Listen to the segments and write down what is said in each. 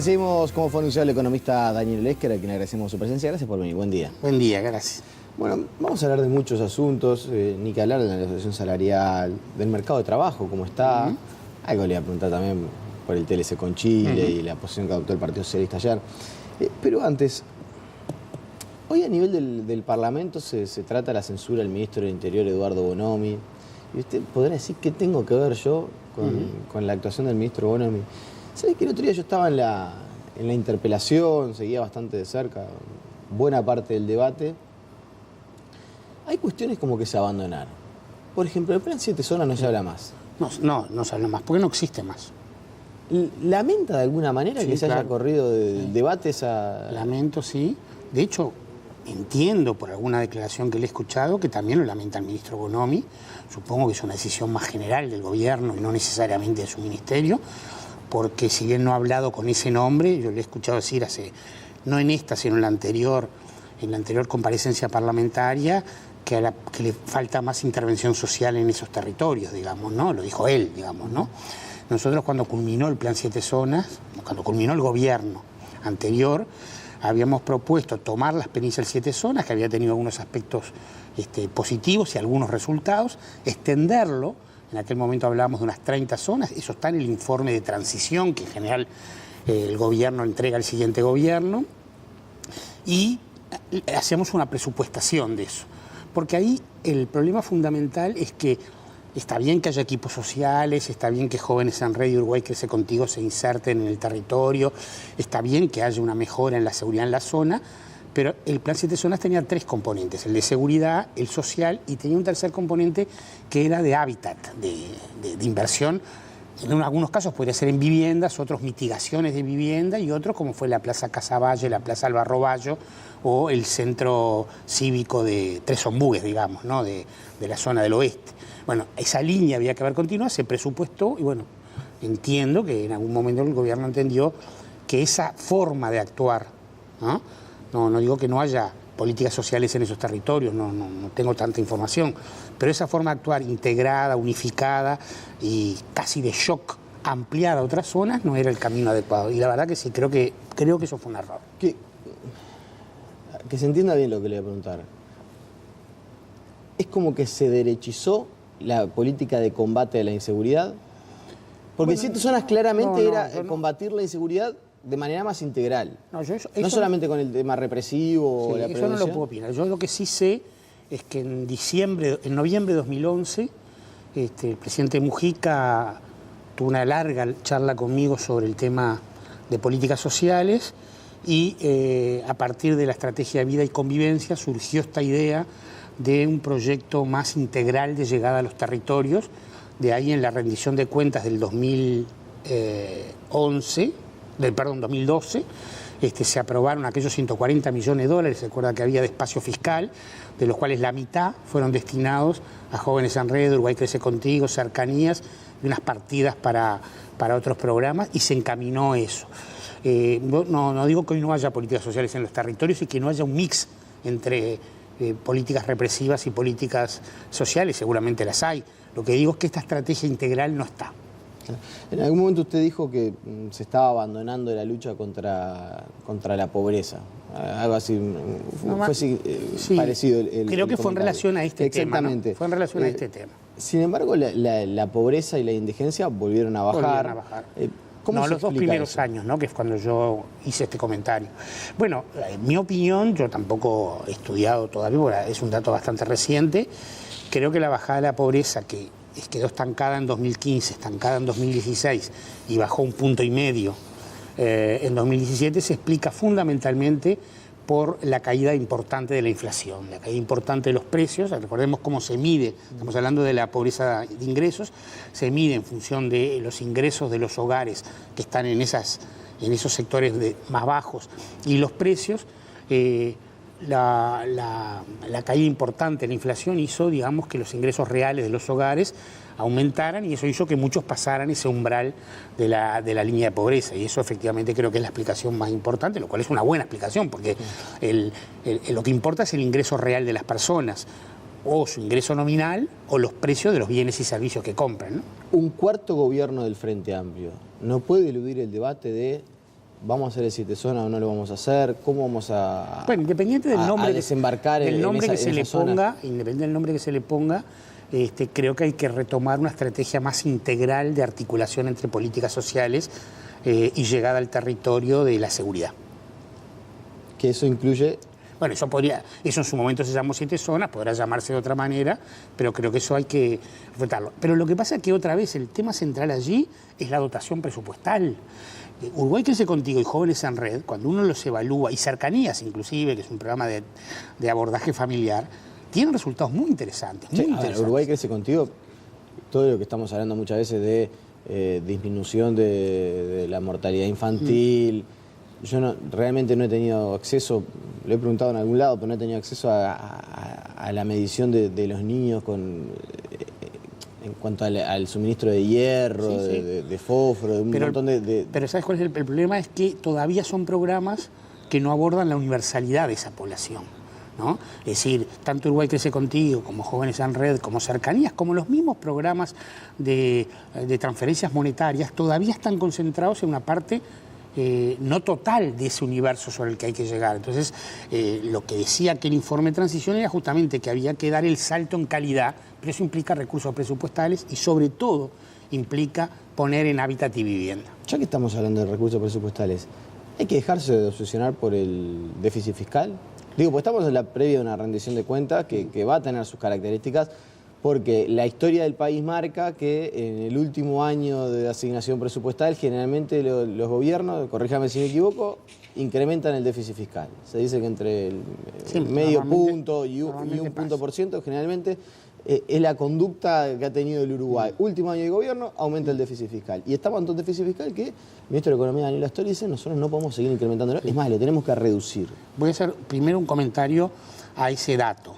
Recibimos como fonoaudiólogo al economista Daniel Lesker, a quien agradecemos su presencia. Gracias por venir. Buen día. Buen día, gracias. Bueno, vamos a hablar de muchos asuntos, ni que hablar de la negociación salarial, del mercado de trabajo, cómo está. Algo le iba a preguntar también por el TLC con Chile y la posición que adoptó el Partido Socialista ayer. Pero antes, hoy a nivel del Parlamento se trata la censura del ministro del Interior, Eduardo Bonomi. Y usted podrá decir qué tengo que ver yo con la actuación del ministro Bonomi. ¿Sabés que el otro día yo estaba en la interpelación, seguía bastante de cerca buena parte del debate? Hay cuestiones como que se abandonaron. Por ejemplo, el plan 7 zonas no se habla más. No se habla más, porque no existe más. ¿Lamenta de alguna manera que se haya corrido del debate esa...? Lamento, sí. De hecho, entiendo por alguna declaración que le he escuchado que también lo lamenta el ministro Bonomi. Supongo que es una decisión más general del gobierno y no necesariamente de su ministerio, porque si bien no ha hablado con ese nombre, yo le he escuchado decir no en esta, sino en la anterior comparecencia parlamentaria, que le falta más intervención social en esos territorios, digamos, ¿no? Lo dijo él, digamos, ¿no? Nosotros cuando culminó el Plan 7 Zonas, cuando culminó el gobierno anterior, habíamos propuesto tomar la experiencia del 7 Zonas, que había tenido algunos aspectos positivos y algunos resultados, extenderlo. En aquel momento hablábamos de unas 30 zonas, eso está en el informe de transición que en general el gobierno entrega al siguiente gobierno, y hacemos una presupuestación de eso. Porque ahí el problema fundamental es que está bien que haya equipos sociales, está bien que Jóvenes en Red y Uruguay Crece Contigo se inserten en el territorio, está bien que haya una mejora en la seguridad en la zona, pero el Plan 7 Zonas tenía 3 componentes, el de seguridad, el social, y tenía un tercer componente que era de hábitat, de inversión. En algunos casos podría ser en viviendas, otros mitigaciones de vivienda, y otros como fue la Plaza Casaballe, la Plaza Alvarro Bayo o el centro cívico de Tres Ombúes, digamos, ¿no? de la zona del oeste. Bueno, esa línea había que haber continuado, se presupuestó, y bueno, entiendo que en algún momento el gobierno entendió que esa forma de actuar, no digo que no haya políticas sociales en esos territorios, no tengo tanta información, pero esa forma de actuar integrada, unificada y casi de shock ampliada a otras zonas no era el camino adecuado. Y la verdad que sí, creo que eso fue un error. Que se entienda bien lo que le voy a preguntar. ¿Es como que se derechizó la política de combate a la inseguridad? Porque bueno, 7 zonas claramente era combatir la inseguridad de manera más integral. No solamente con el tema represivo o la prevención. Eso no lo puedo opinar. Yo lo que sí sé es que en noviembre de 2011, el presidente Mujica tuvo una larga charla conmigo sobre el tema de políticas sociales y a partir de la estrategia de vida y convivencia surgió esta idea de un proyecto más integral de llegada a los territorios. De ahí en la rendición de cuentas del 2012, se aprobaron aquellos 140 millones de dólares, se acuerda que había de espacio fiscal, de los cuales la mitad fueron destinados a Jóvenes en Red, Uruguay Crece Contigo, cercanías, y unas partidas para otros programas, y se encaminó eso. No digo que hoy no haya políticas sociales en los territorios y que no haya un mix entre políticas represivas y políticas sociales, seguramente las hay. Lo que digo es que esta estrategia integral no está. En algún momento usted dijo que se estaba abandonando la lucha contra la pobreza. Algo así, parecido. Creo que fue en relación a este tema. Exactamente. ¿No? Fue en relación a este tema. Sin embargo, la pobreza y la indigencia volvieron a bajar. Los 2 primeros años, ¿no? Que es cuando yo hice este comentario. Bueno, en mi opinión, yo tampoco he estudiado todavía, es un dato bastante reciente. Creo que la bajada de la pobreza, que quedó estancada en 2015, estancada en 2016 y bajó 1,5 puntos en 2017, se explica fundamentalmente por la caída importante de la inflación, la caída importante de los precios. Recordemos cómo se mide, estamos hablando de la pobreza de ingresos, se mide en función de los ingresos de los hogares que están en esos sectores más bajos y los precios. La caída importante de la inflación hizo, digamos, que los ingresos reales de los hogares aumentaran, y eso hizo que muchos pasaran ese umbral de la línea de pobreza, y eso efectivamente creo que es la explicación más importante, lo cual es una buena explicación, porque lo que importa es el ingreso real de las personas, o su ingreso nominal, o los precios de los bienes y servicios que compran, ¿no? Un cuarto gobierno del Frente Amplio no puede eludir el debate de ¿vamos a hacer el 7 zona o no lo vamos a hacer? ¿Cómo vamos a, bueno, independiente del nombre, a desembarcar del nombre en que se le esa zona? ponga, independiente del nombre que se le ponga, creo que hay que retomar una estrategia más integral de articulación entre políticas sociales y llegada al territorio de la seguridad. Que eso incluye... Bueno, eso en su momento se llamó 7 zonas, podrá llamarse de otra manera, pero creo que eso hay que enfrentarlo. Pero lo que pasa es que otra vez el tema central allí es la dotación presupuestal. Uruguay Crece Contigo y Jóvenes en Red, cuando uno los evalúa, y Cercanías inclusive, que es un programa de abordaje familiar, tienen resultados muy interesantes. Muy interesantes. Uruguay Crece Contigo, todo lo que estamos hablando muchas veces de disminución de la mortalidad infantil... Yo realmente no he tenido acceso, lo he preguntado en algún lado, pero no he tenido acceso a la medición de los niños en cuanto al suministro de hierro, sí. de fósforo, de un montón de... Pero ¿sabes cuál es el problema? Es que todavía son programas que no abordan la universalidad de esa población, ¿no? Es decir, tanto Uruguay Crece Contigo, como Jóvenes en Red, como Cercanías, como los mismos programas de transferencias monetarias, todavía están concentrados en una parte... no total de ese universo sobre el que hay que llegar. Entonces, lo que decía aquel informe de transición era justamente que había que dar el salto en calidad, pero eso implica recursos presupuestales y sobre todo implica poner en hábitat y vivienda. Ya que estamos hablando de recursos presupuestales, ¿hay que dejarse de obsesionar por el déficit fiscal? Digo, pues estamos en la previa de una rendición de cuentas que va a tener sus características, porque la historia del país marca que en el último año de asignación presupuestal generalmente los gobiernos, corríjame si me equivoco, incrementan el déficit fiscal. Se dice que entre el medio punto y un punto por ciento generalmente es la conducta que ha tenido el Uruguay. Último año de gobierno, aumenta el déficit fiscal. Y está tanto el déficit fiscal que el ministro de Economía, Daniel Astori, dice nosotros no podemos seguir incrementándolo. Es más, lo tenemos que reducir. Voy a hacer primero un comentario a ese dato.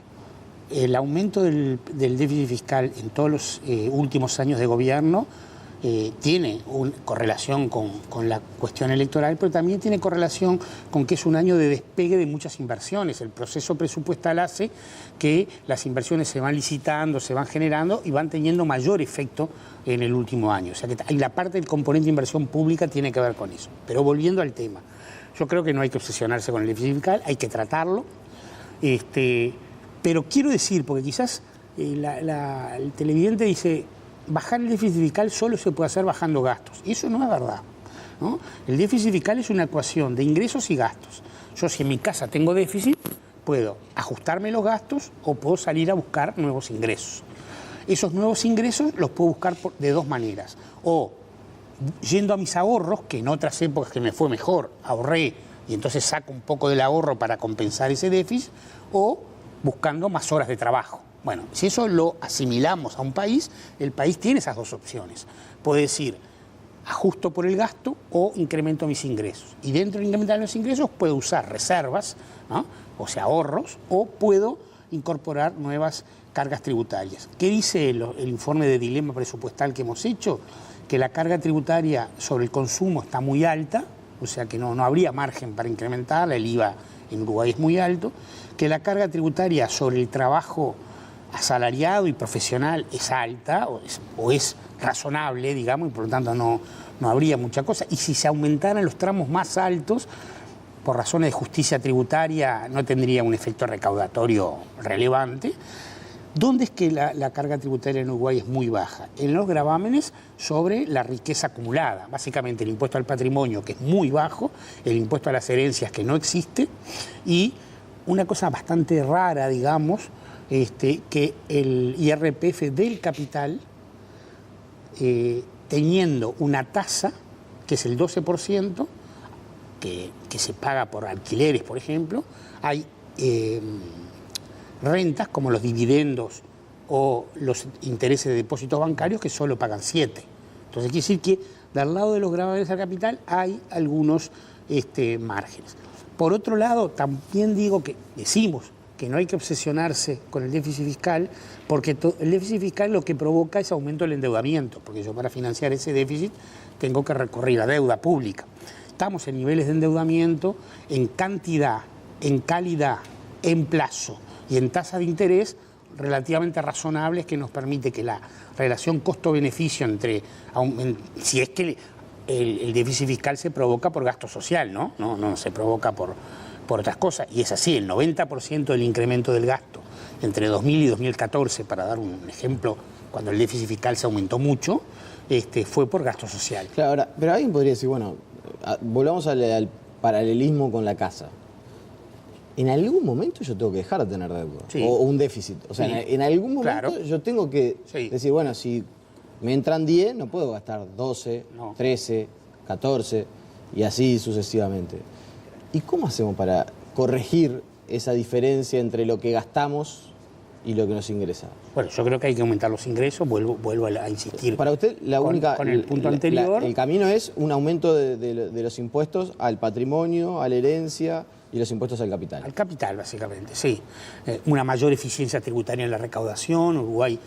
El aumento del déficit fiscal en todos los últimos años de gobierno tiene una correlación con la cuestión electoral, pero también tiene correlación con que es un año de despegue de muchas inversiones. El proceso presupuestal hace que las inversiones se van licitando, se van generando y van teniendo mayor efecto en el último año. O sea que la parte del componente de inversión pública tiene que ver con eso. Pero volviendo al tema, yo creo que no hay que obsesionarse con el déficit fiscal, hay que tratarlo. Pero quiero decir, porque quizás el televidente dice, bajar el déficit fiscal solo se puede hacer bajando gastos. Y eso no es verdad, ¿no? El déficit fiscal es una ecuación de ingresos y gastos. Yo si en mi casa tengo déficit, puedo ajustarme los gastos o puedo salir a buscar nuevos ingresos. Esos nuevos ingresos los puedo buscar de dos maneras. O yendo a mis ahorros, que en otras épocas que me fue mejor, ahorré y entonces saco un poco del ahorro para compensar ese déficit, o buscando más horas de trabajo. Bueno, si eso lo asimilamos a un país, el país tiene esas dos opciones. Puede decir, ajusto por el gasto o incremento mis ingresos. Y dentro de incrementar los ingresos puedo usar reservas, ¿no? O sea, ahorros, o puedo incorporar nuevas cargas tributarias. ¿Qué dice el informe de dilema presupuestal que hemos hecho? Que la carga tributaria sobre el consumo está muy alta, o sea que no habría margen para incrementarla, el IVA en Uruguay es muy alto, que la carga tributaria sobre el trabajo asalariado y profesional es alta o es razonable, digamos, y por lo tanto no habría mucha cosa. Y si se aumentaran los tramos más altos, por razones de justicia tributaria, no tendría un efecto recaudatorio relevante. ¿Dónde es que la carga tributaria en Uruguay es muy baja? En los gravámenes sobre la riqueza acumulada. Básicamente el impuesto al patrimonio, que es muy bajo, el impuesto a las herencias, que no existe, y una cosa bastante rara, digamos, que el IRPF del capital, teniendo una tasa, que es el 12%, que se paga por alquileres, por ejemplo, hay rentas como los dividendos o los intereses de depósitos bancarios que solo pagan 7%. Entonces quiere decir que del lado de los gravámenes al capital hay algunos márgenes. Por otro lado, también decimos que no hay que obsesionarse con el déficit fiscal, porque el déficit fiscal lo que provoca es aumento del endeudamiento, porque yo para financiar ese déficit tengo que recurrir a deuda pública. Estamos en niveles de endeudamiento en cantidad, en calidad, en plazo y en tasa de interés relativamente razonables, que nos permite que la relación costo-beneficio si es que el déficit fiscal se provoca por gasto social, ¿no? No se provoca por otras cosas. Y es así, el 90% del incremento del gasto entre 2000 y 2014, para dar un ejemplo, cuando el déficit fiscal se aumentó mucho, fue por gasto social. Claro, ahora, pero alguien podría decir, bueno, volvamos al paralelismo con la casa. En algún momento yo tengo que dejar de tener deuda, Sí. o un déficit. O sea, Sí. en algún momento Claro. yo tengo que Sí. decir, bueno, si me entran 10, no puedo gastar 12, No. 13, 14 y así sucesivamente. ¿Y cómo hacemos para corregir esa diferencia entre lo que gastamos y lo que nos ingresa? Bueno, yo creo que hay que aumentar los ingresos, vuelvo a insistir. Para usted, la con- única. con el punto anterior. El camino es un aumento de los impuestos al patrimonio, a la herencia y los impuestos al capital. Al capital, básicamente, sí. Una mayor eficiencia tributaria en la recaudación. Uruguay,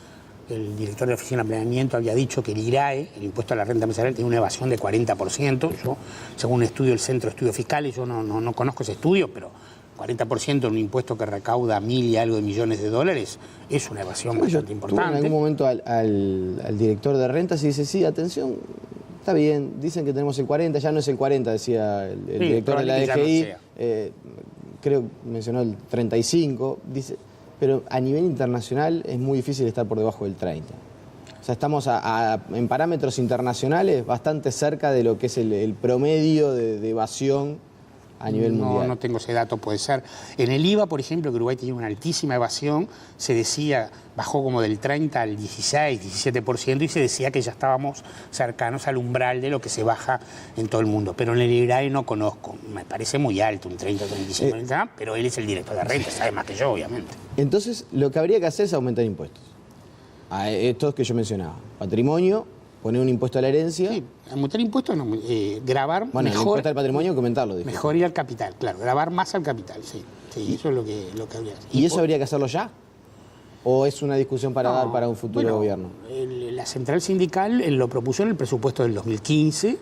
el director de la Oficina de Planeamiento había dicho que el IRAE, el impuesto a la renta empresarial, tiene una evasión de 40%. Yo, según un estudio del Centro de Estudios Fiscales, yo no conozco ese estudio, pero 40% en un impuesto que recauda 1.000 y algo de millones de dólares es una evasión bastante Tuve en importante. algún momento al director de rentas y dice, sí, atención, está bien, dicen que tenemos el 40, ya no es el 40, decía el director de la probablemente ya no DGI, sea. creo que mencionó el 35, dice, pero a nivel internacional es muy difícil estar por debajo del 30. O sea, estamos en parámetros internacionales bastante cerca de lo que es el promedio de evasión a nivel mundial. No tengo ese dato, puede ser. En el IVA, por ejemplo, que Uruguay tenía una altísima evasión, se decía, bajó como del 30 al 16, 17%, y se decía que ya estábamos cercanos al umbral de lo que se baja en todo el mundo. Pero en el IRAE no conozco, me parece muy alto, un 30, 35, pero él es el director de renta, sabe más que yo, obviamente. Entonces, lo que habría que hacer es aumentar impuestos. A estos que yo mencionaba. Patrimonio, poner un impuesto a la herencia. Sí, aumentar impuestos, no, grabar Bueno, el mejor, impuesto al patrimonio, comentarlo. Dije. mejor ir al capital, claro, grabar más al capital, sí. Sí, eso es lo que habría que hacer. ¿Y eso habría que hacerlo ya? ¿O es una discusión para dar para un futuro bueno, gobierno? La central sindical lo propuso en el presupuesto del 2015,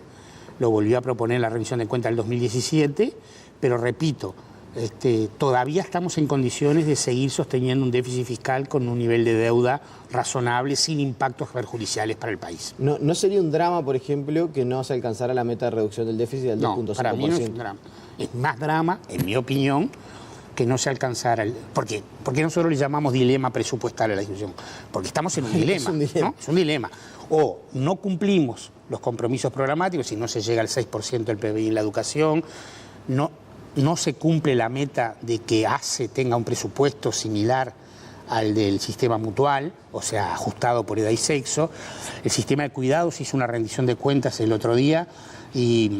lo volvió a proponer en la revisión de cuentas del 2017, pero repito, todavía estamos en condiciones de seguir sosteniendo un déficit fiscal con un nivel de deuda razonable, sin impactos perjudiciales para el país. ¿No sería un drama, por ejemplo, que no se alcanzara la meta de reducción del déficit del 2.5%? No, para mí no es un drama. Es más drama, en mi opinión, que no se alcanzara el... ¿Por qué? Porque nosotros le llamamos dilema presupuestario a la discusión. Porque estamos en un dilema. Es un dilema. ¿No? Es un dilema. O no cumplimos los compromisos programáticos, si no se llega al 6% del PBI en la educación, no se cumple la meta de que ACE tenga un presupuesto similar al del sistema mutual, o sea, ajustado por edad y sexo. El sistema de cuidados hizo una rendición de cuentas el otro día y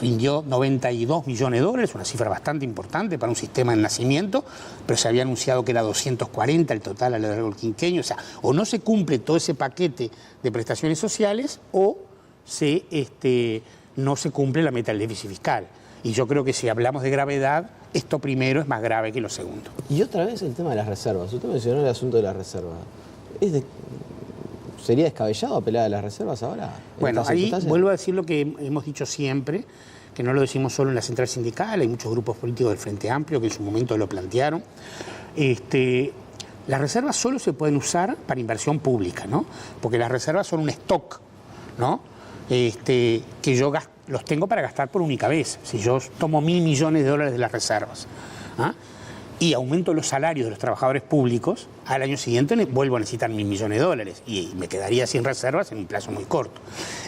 rindió 92 millones de dólares, una cifra bastante importante para un sistema de nacimiento, pero se había anunciado que era 240 el total a lo largo del quinquenio. O sea, o no se cumple todo ese paquete de prestaciones sociales o no se cumple la meta del déficit fiscal. Y yo creo que si hablamos de gravedad, esto primero es más grave que lo segundo. Y otra vez el tema de las reservas. Usted mencionó el asunto de las reservas. ¿Sería descabellado apelar a las reservas ahora? Bueno, ahí vuelvo a decir lo que hemos dicho siempre, que no lo decimos solo en la central sindical, hay muchos grupos políticos del Frente Amplio que en su momento lo plantearon. Las reservas solo se pueden usar para inversión pública, ¿no? Porque las reservas son un stock, ¿no? Que yo los tengo para gastar por única vez. Si yo tomo 1.000 millones de dólares de las reservas, ¿ah? Y aumento los salarios de los trabajadores públicos, al año siguiente vuelvo a necesitar 1.000 millones de dólares y me quedaría sin reservas en un plazo muy corto.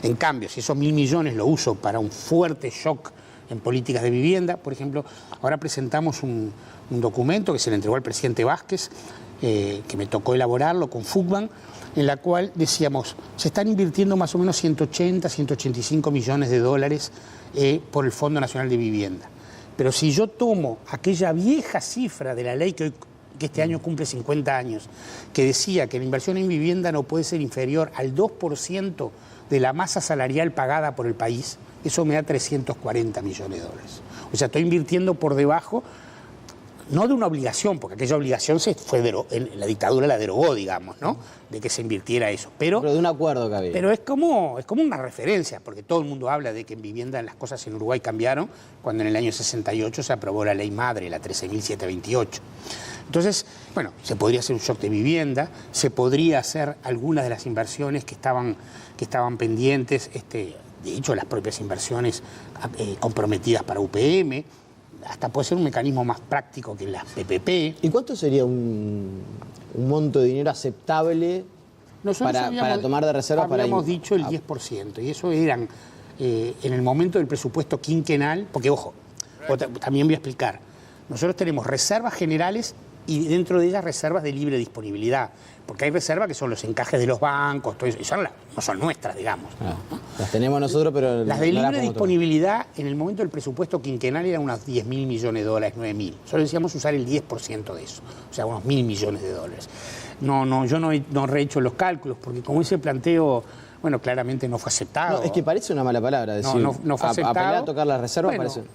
En cambio, si esos 1.000 millones lo uso para un fuerte shock en políticas de vivienda, por ejemplo, ahora presentamos un documento que se le entregó al presidente Vázquez, que me tocó elaborarlo con Fugban, en la cual decíamos, se están invirtiendo más o menos 180, 185 millones de dólares por el Fondo Nacional de Vivienda. Pero si yo tomo aquella vieja cifra de la ley que este año cumple 50 años, que decía que la inversión en vivienda no puede ser inferior al 2% de la masa salarial pagada por el país, eso me da 340 millones de dólares. O sea, estoy invirtiendo por debajo, no de una obligación, porque aquella obligación la dictadura la derogó, digamos, ¿no? De que se invirtiera eso. Pero de un acuerdo que había. Pero es como una referencia, porque todo el mundo habla de que en vivienda las cosas en Uruguay cambiaron cuando en el año 68 se aprobó la ley madre, la 13.728. Entonces, bueno, se podría hacer un shock de vivienda, se podría hacer algunas de las inversiones que estaban pendientes, de hecho las propias inversiones comprometidas para UPM, hasta puede ser un mecanismo más práctico que las PPP. ¿Y cuánto sería un monto de dinero aceptable para tomar de reserva? Habíamos dicho el 10%, y eso eran, en el momento del presupuesto quinquenal, porque ojo, también voy a explicar, nosotros tenemos reservas generales y dentro de ellas reservas de libre disponibilidad, porque hay reservas que son los encajes de los bancos, todo eso, y no son nuestras, digamos. ¿no? Las tenemos nosotros, pero las de libre disponibilidad, en el momento del presupuesto quinquenal eran unos 10.000 millones de dólares, 9.000. Solo decíamos usar el 10% de eso, o sea, unos 1.000 millones de dólares. Yo no he rehecho los cálculos, porque como ese planteo, bueno, claramente no fue aceptado. No, es que parece una mala palabra decir, no fue aceptado. Apelar a tocar las reservas, bueno, parece...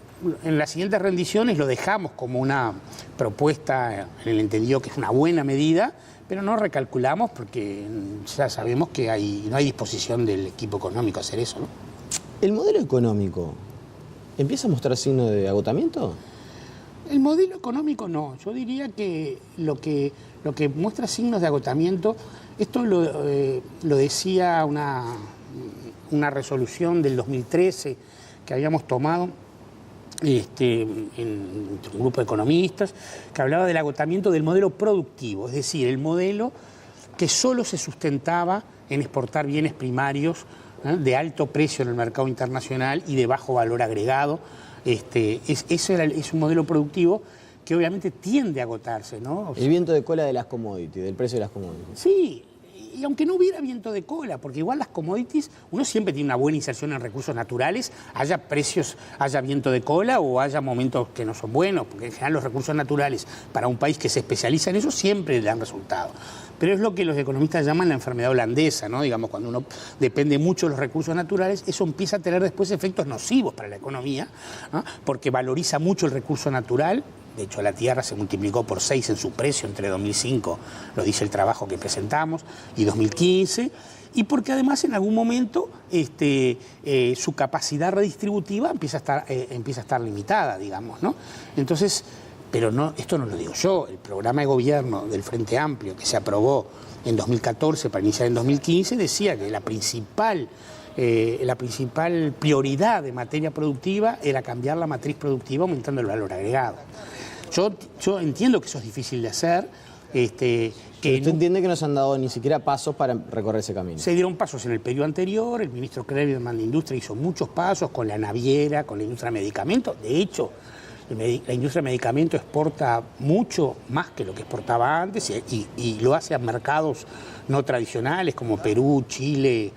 En las siguientes rendiciones lo dejamos como una propuesta, en el entendido que es una buena medida, pero no recalculamos porque ya sabemos que no hay disposición del equipo económico a hacer eso, ¿no? ¿El modelo económico empieza a mostrar signos de agotamiento? El modelo económico no. Yo diría que lo que muestra signos de agotamiento, esto lo decía una resolución del 2013 que habíamos tomado en un grupo de economistas, que hablaba del agotamiento del modelo productivo, es decir, el modelo que solo se sustentaba en exportar bienes primarios de alto precio en el mercado internacional y de bajo valor agregado. Es un modelo productivo que obviamente tiende a agotarse, ¿no? El viento de cola de las commodities, del precio de las commodities. Sí, y aunque no hubiera viento de cola, porque igual las commodities, uno siempre tiene una buena inserción en recursos naturales, haya precios, haya viento de cola o haya momentos que no son buenos, porque en general los recursos naturales para un país que se especializa en eso siempre le dan resultado. Pero es lo que los economistas llaman la enfermedad holandesa, ¿no? Digamos, cuando uno depende mucho de los recursos naturales, eso empieza a tener después efectos nocivos para la economía, ¿no? Porque valoriza mucho el recurso natural. De hecho, la tierra se multiplicó por 6 en su precio entre 2005, lo dice el trabajo que presentamos, y 2015, y porque además en algún momento su capacidad redistributiva empieza a estar limitada, digamos, ¿no? Entonces, pero no, esto no lo digo yo, el programa de gobierno del Frente Amplio que se aprobó en 2014 para iniciar en 2015 decía que la principal prioridad de materia productiva era cambiar la matriz productiva aumentando el valor agregado. Yo entiendo que eso es difícil de hacer. ¿Usted entiende que no se han dado ni siquiera pasos para recorrer ese camino? Se dieron pasos en el periodo anterior, el ministro Kremerman de Industria hizo muchos pasos con la naviera, con la industria de medicamentos. De hecho, la industria de medicamentos exporta mucho más que lo que exportaba antes y lo hace a mercados no tradicionales como Perú, Chile,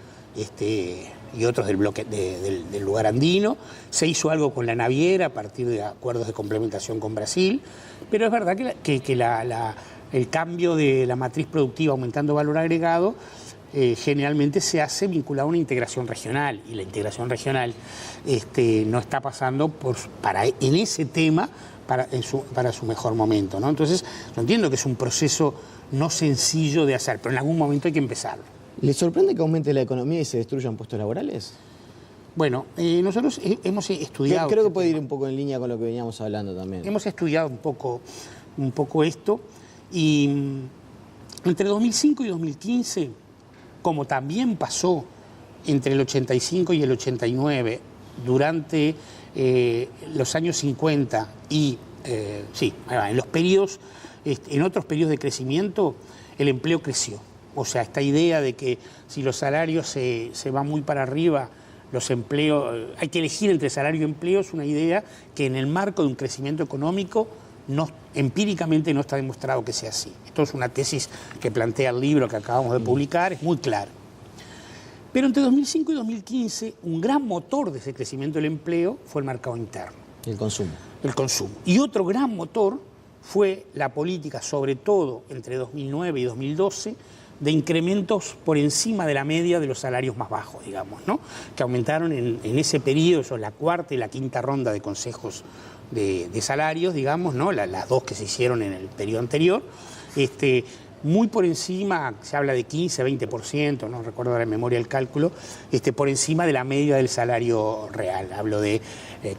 y otros del bloque del lugar andino. Se hizo algo con la naviera a partir de acuerdos de complementación con Brasil, pero es verdad que el cambio de la matriz productiva aumentando valor agregado generalmente se hace vinculado a una integración regional, y la integración regional no está pasando en ese tema para su mejor momento, ¿no? Entonces, yo entiendo que es un proceso no sencillo de hacer, pero en algún momento hay que empezarlo. ¿Le sorprende que aumente la economía y se destruyan puestos laborales? Bueno, nosotros hemos estudiado... Creo que puede ir un poco en línea con lo que veníamos hablando también. Hemos estudiado un poco esto, y entre 2005 y 2015, como también pasó entre el 85 y el 89, durante los años 50 y, en otros periodos de crecimiento, el empleo creció. O sea, esta idea de que si los salarios se van muy para arriba, los empleos, hay que elegir entre salario y empleo, es una idea que en el marco de un crecimiento económico empíricamente no está demostrado que sea así. Esto es una tesis que plantea el libro que acabamos de publicar, es muy claro. Pero entre 2005 y 2015, un gran motor de ese crecimiento del empleo fue el mercado interno. El consumo. El consumo. Y otro gran motor fue la política, sobre todo entre 2009 y 2012, de incrementos por encima de la media de los salarios más bajos, digamos, ¿no? Que aumentaron en ese periodo, la cuarta y la quinta ronda de consejos de salarios, digamos, ¿no? Las dos que se hicieron en el periodo anterior, muy por encima, se habla de 15, 20%, no recuerdo ahora en memoria el cálculo, por encima de la media del salario real. Hablo de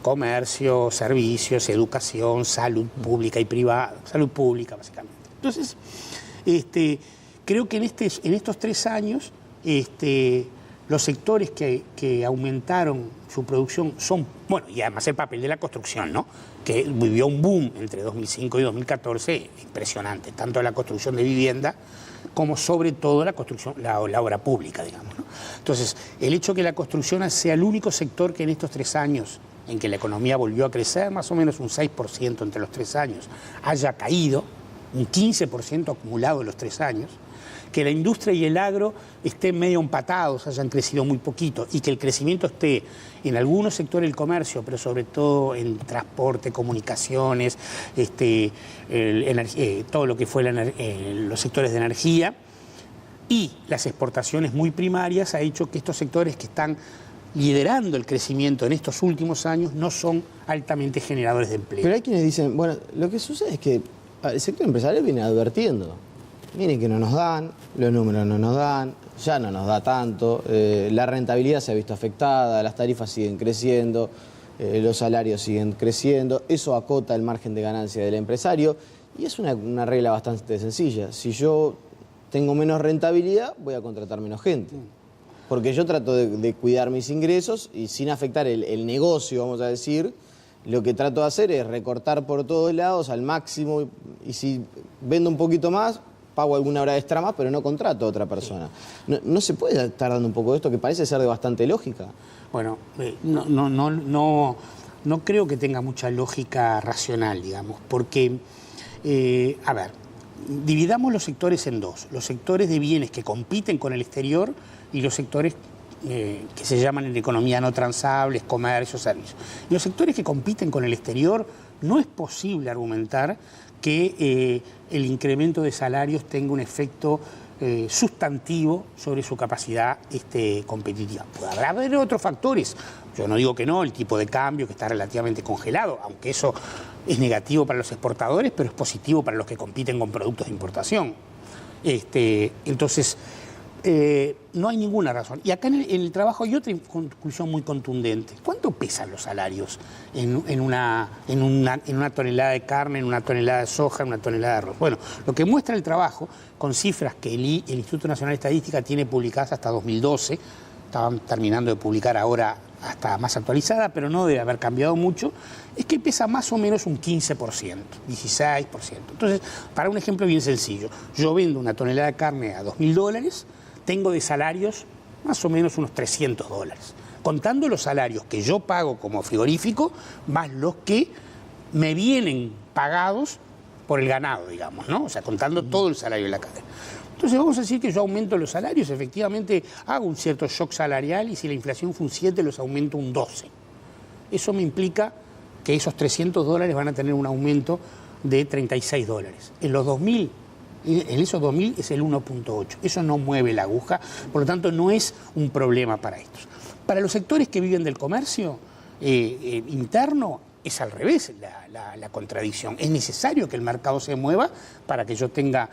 comercio, servicios, educación, salud pública y privada, salud pública básicamente. Entonces, creo que en estos 3 años, los sectores que aumentaron su producción son, bueno, y además el papel de la construcción, ¿no? Que vivió un boom entre 2005 y 2014 impresionante, tanto la construcción de vivienda como sobre todo la construcción, la obra pública, digamos, ¿no? Entonces, el hecho que la construcción sea el único sector que en estos 3 años, en que la economía volvió a crecer, más o menos un 6% entre los 3 años, haya caído, un 15% acumulado en los 3 años, que la industria y el agro estén medio empatados, hayan crecido muy poquito, y que el crecimiento esté en algunos sectores del comercio, pero sobre todo en transporte, comunicaciones, todo lo que fue los sectores de energía, y las exportaciones muy primarias, ha hecho que estos sectores que están liderando el crecimiento en estos últimos años no son altamente generadores de empleo. Pero hay quienes dicen, bueno, lo que sucede es que el sector empresarial viene advirtiendo. Miren que no nos dan, los números no nos dan, ya no nos da tanto, la rentabilidad se ha visto afectada, las tarifas siguen creciendo, los salarios siguen creciendo, eso acota el margen de ganancia del empresario y es una regla bastante sencilla. Si yo tengo menos rentabilidad, voy a contratar menos gente. Porque yo trato de cuidar mis ingresos y sin afectar el negocio, vamos a decir, lo que trato de hacer es recortar por todos lados al máximo y si vendo un poquito más, pago alguna hora extra más, pero no contrato a otra persona. ¿No se puede estar dando un poco de esto que parece ser de bastante lógica? Bueno, no creo que tenga mucha lógica racional, digamos, porque, a ver, dividamos los sectores en dos. Los sectores de bienes que compiten con el exterior y los sectores que se llaman en economía no transables, comercio, servicios. En los sectores que compiten con el exterior no es posible argumentar que el incremento de salarios tenga un efecto sustantivo sobre su capacidad competitiva. Habrá haber otros factores. Yo no digo que no, el tipo de cambio que está relativamente congelado, aunque eso es negativo para los exportadores, pero es positivo para los que compiten con productos de importación. Entonces, no hay ninguna razón. Y acá en el trabajo hay otra conclusión muy contundente. ¿Cuánto pesan los salarios en una tonelada de carne, en una tonelada de soja, en una tonelada de arroz? Bueno, lo que muestra el trabajo, con cifras que el Instituto Nacional de Estadística tiene publicadas hasta 2012, estaban terminando de publicar ahora hasta más actualizada, pero no debe haber cambiado mucho, es que pesa más o menos un 15%, 16%. Entonces, para un ejemplo bien sencillo, yo vendo una tonelada de carne a $2.000, tengo de salarios más o menos unos $300, contando los salarios que yo pago como frigorífico, más los que me vienen pagados por el ganado, digamos, ¿no? O sea, contando todo el salario de la cadena. Entonces vamos a decir que yo aumento los salarios, efectivamente hago un cierto shock salarial y si la inflación fue un 7, los aumento un 12. Eso me implica que esos $300 van a tener un aumento de $36. En los 2000, en esos 2000 es el 1.8. Eso no mueve la aguja, por lo tanto no es un problema para estos. Para los sectores que viven del comercio interno, es al revés la contradicción. Es necesario que el mercado se mueva para que yo tenga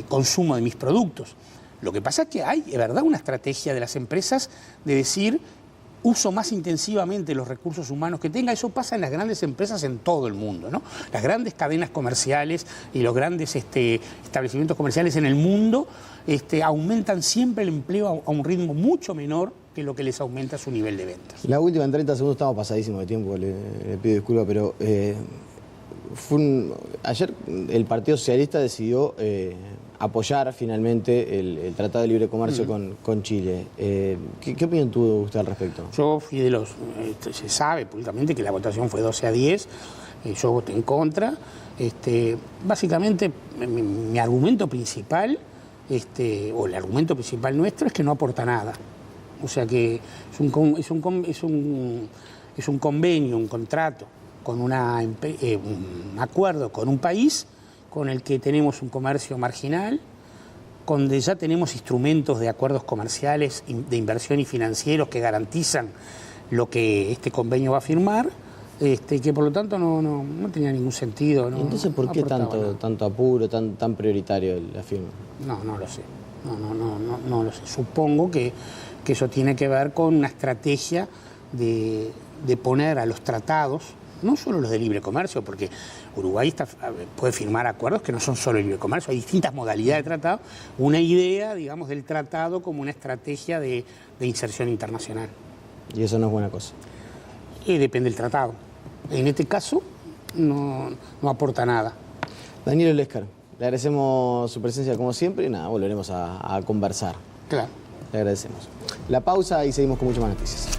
consumo de mis productos. Lo que pasa es que hay, de verdad, una estrategia de las empresas de decir, uso más intensivamente los recursos humanos que tenga. Eso pasa en las grandes empresas en todo el mundo, ¿no? Las grandes cadenas comerciales y los grandes establecimientos comerciales en el mundo aumentan siempre el empleo a un ritmo mucho menor que lo que les aumenta su nivel de ventas. La última en 30 segundos, estamos pasadísimos de tiempo, le pido disculpas, pero ayer el Partido Socialista decidió apoyar finalmente el Tratado de Libre Comercio con Chile. ¿Qué opinión tuvo usted al respecto? Yo fui de los... se sabe públicamente que la votación fue 12-10, yo voté en contra. Básicamente, mi argumento principal, o el argumento principal nuestro, es que no aporta nada. O sea que es un convenio, un contrato, con un acuerdo con un país con el que tenemos un comercio marginal, donde ya tenemos instrumentos de acuerdos comerciales, de inversión y financieros que garantizan lo que este convenio va a firmar, que por lo tanto no tenía ningún sentido. ¿Y entonces por qué tanto apuro, tan prioritario la firma? No lo sé. No lo sé. Supongo que eso tiene que ver con una estrategia de poner a los tratados, no solo los de libre comercio, porque Uruguay puede firmar acuerdos que no son solo de libre comercio, hay distintas modalidades de tratado, una idea, digamos, del tratado como una estrategia de inserción internacional. Y eso no es buena cosa. Depende del tratado. En este caso, no aporta nada. Daniel Oléscar, le agradecemos su presencia como siempre y nada, volveremos a conversar. Claro. Le agradecemos. La pausa y seguimos con muchas más noticias.